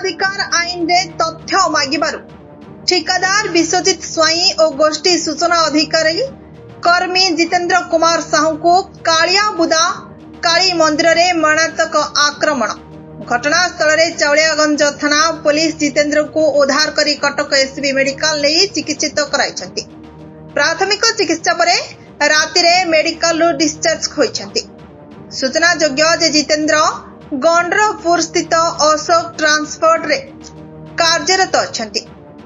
मानवाधिकार आईन रे तथ्य मागिबारु ठिकादार विश्वजित स्वाई और गोष्ठी सूचना अधिकारी कर्मी जितेंद्र कुमार साहू को कालियाबुदा काली मंदिर रे मरणात्मक आक्रमण। घटनास्थल रे चाउलियागंज थाना पुलिस जितेंद्र को उद्धार करी कटक एसबी मेडिकल ले चिकित्सित कराइछंती। प्राथमिक चिकित्सा परे राति रे मेडिकल रु डिस्चार्ज होइछंती। सूचना योग्य जे जितेंद्र गंडरपुर स्थित अशोक ट्रांसपोर्ट रे कार्यरत अछंती।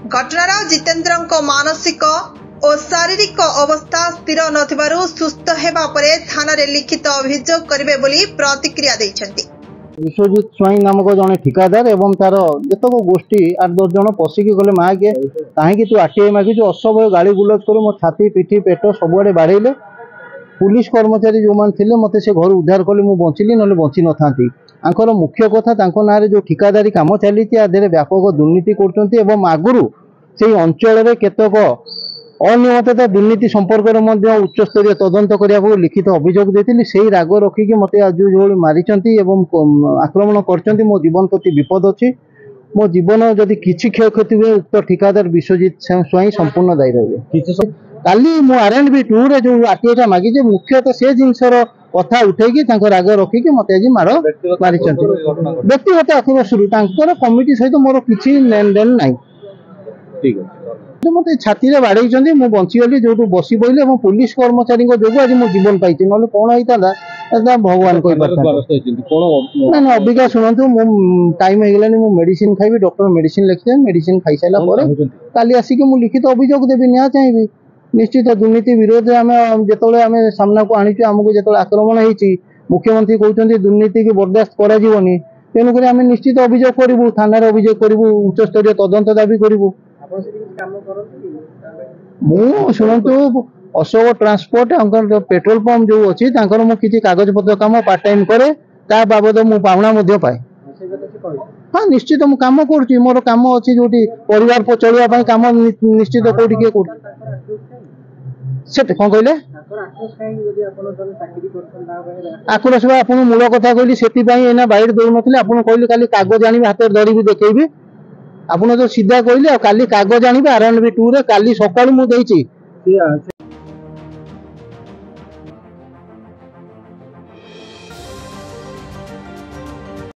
घटनार जितेंद्र मानसिक और शारीरिक अवस्था स्थिर नथिबारु सुस्थ हेबा परे थाना रे लिखित अभियोग करिवे बोली प्रतिक्रिया दैछंती। विश्वजित स्वाई नामक जने ठिकादार एवं तार जतक गोष्ठी 8-10 जन पशिकी गले माँ के कहीं तू आरटीआई मागिଛୁ असभ्य गाड़ी गुलज कर मो छाती पिठी पेट सबुआड़े बाड़ेले। पुलिस कर्मचारी जो मान थिले मते से घर उद्धार कले मु बंचिली नले बंची न थांती। आंकर मुख्य कथा तांको नारे जो ठिकादारी काम चली आधे व्यापक दुर्नीति करछंती एवं आगुरु से अंचल रे केतक अनियमितता दुर्नीति संपर्क में उच्च स्तरीय तदंत करने लिखित अभियोग देती से राग रखिकी मत आज जो मारिचंती एवं आक्रमण करचंती। मो जीवन प्रति विपद अच्छी। मो जीवन जदि किसी क्षयक्षति हुए उक्त ठिकादार विश्वजित स्वाई संपूर्ण दायी रहे। काली मो R&B 2 रे जो आरटीआई मागिजे मुख्यतः से जिनसर कथा उठेकी राग रखिकी मत आज मार मारिचंती। व्यक्तिगत आक्रोश कमिटी सहित मोर किसी लेन देन ना। मत छाती में बाड़े मुझे बंचीगली जो बसी पड़े और पुलिस कर्मचारी जो आज मो जीवन पाई ना कौन होता भगवान ना ना अबिका शुणु मो टाइम हो मेडिसिन खाइबी डॉक्टर मेडिसिन लिखी मेडिसिन खाई सारा काली आसिक मुझे लिखित अभियोग देवी निया चाहिए। निश्चित दुर्नीति विरोध आम जो सामना को आनीचु आमको जो आक्रमण होती मुख्यमंत्री कहते दुर्नीति की बर्दास्त करानी तेणुक आम निश्चित अभियोग करूँ थाना अभियोग करूँ उच्च स्तरीय तदंत दाबी करूँ। मु शुणु अशोक ट्रांसपोर्ट पेट्रोल पंप जो अच्छी किसी कागज पत्र कम पार्ट टाइम करे ता बाबद मु पावना पाए। हाँ निश्चित मु काम करुँच मोर कम अच्छी जो परिवार चलवाई कम निश्चित कौटी किए कौन कहले आक्रोश आप मूल कथा कहली से बैठ दौ नी आप कहले खाली कागज आनी हाथ धरी देखी आप तो सीधा कहले काली कागज आने R&B 2 रे काली सकाळू मु देइछि।